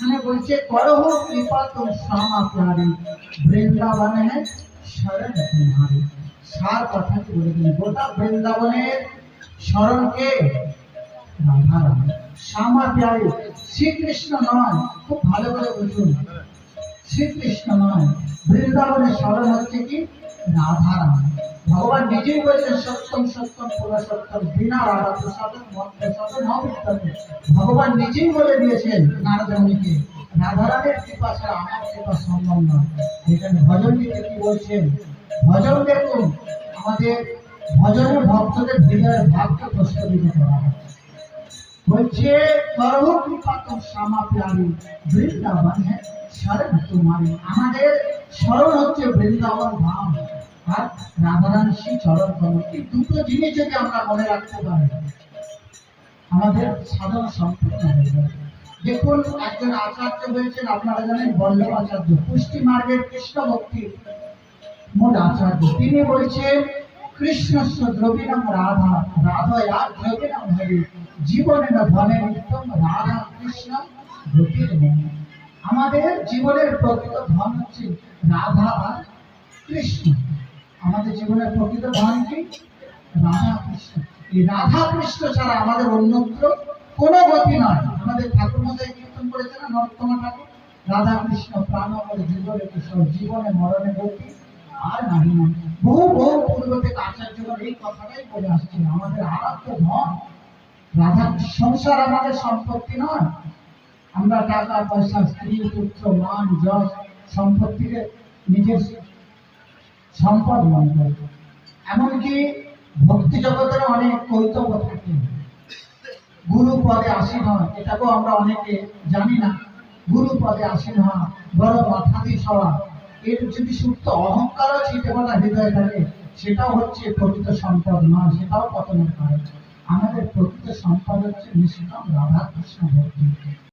এখানে বলছে করহো কৃপা তুম শ্যামা প্যারি বৃন্দাবন হ্যাঁ শরণ তোমারি। সার কথাটি বলে দিন, গোটা বৃন্দাবনের শরণকে রাধা রানী শ্যামা প্যারি, শ্রীকৃষ্ণ নয়, খুব ভালো করে বুঝুন, শ্রীকৃষ্ণ নয়, বৃন্দাবনের শরণ হচ্ছে কি রাধা রানী। ভগবান নিজেই বলছেন সত্যম সত্যম পুরা সত্যম বিনা রাধা প্রসাদম মন প্রসাদম নবিদ্যতে। ভগবান নিজেই বলে দিয়েছেন নারদ মুনিকে রাধারানীর কৃপা ছাড়া আমার কৃপা সম্ভব নয়। এখানে ভজন গীতে কি বলছেন, ভজন দেখুন, আমাদের ভজনে ভক্তদের হৃদয়ের ভাবকে প্রস্ফুটিত করা হয়। বলছে করহ কৃপা তুম শ্যামা প্যারি বৃন্দাবন হ্যাঁ শরণ তোমারি। আমাদের শরণ হচ্ছে বৃন্দাবন ধাম আর রাধারানী শ্রী চরণ কমল। এই দুটো জিনিস যদি আমরা মনে রাখতে পারি আমাদের সাধন সম্পূর্ণ হয়ে যাবে। দেখুন একজন আচার্য হয়েছেন, আপনারা জানেন বল্লভ আচার্য, পুষ্টি মার্গের কৃষ্ণ ভক্তির মূল আচার্য। তিনি বলছেন কৃষ্ণস্য দ্রবিণম রাধা রাধয়া দ্রবিণম হরি জীবনে না ধনে নিত্যম রাধা কৃষ্ণ গতির মনে। আমাদের জীবনের প্রকৃত ধন হচ্ছে রাধা আর কৃষ্ণ। আমাদের জীবনের প্রকৃত ধন কি রাধা কৃষ্ণ। এই রাধা কৃষ্ণ ছাড়া আমাদের অন্যত্র কোনো গতি নয়। আমাদের ঠাকুর মশাই কীর্তন করেছে না নরোত্তম ঠাকুর, রাধা কৃষ্ণ প্রাণ করে জীবনে কৃষ্ণ জীবনে মরণে গতি আর নাহি না। বহু বহু পূর্ব থেকে আচার্যগণ এই কথাটাই বলে আসছে। আমাদের আরাধ্য ধন রাধা। সংসার আমাদের সম্পত্তি নয়। আমরা টাকা পয়সা স্ত্রী পুত্র মান যশ সম্পত্তিকে নিজের সম্পদ মনে করি। এমনকি ভক্তি জগতের অনেক কর্তব্য থাকে, গুরু পদে আসীন হয়, এটাকেও আমরা অনেকে জানি না। গুরু পদে আসীন হওয়া, বড় মাথাধীশ হওয়া, এর যদি সুপ্ত অহংকারও ছিটে ফেলা হৃদয়ে থাকে, সেটাও হচ্ছে প্রকৃত সম্পদ নয়, সেটাও পতনের কারণ। আমাদের প্রকৃত সম্পদ হচ্ছে নিষ্কাম রাধা কৃষ্ণ ভক্তি।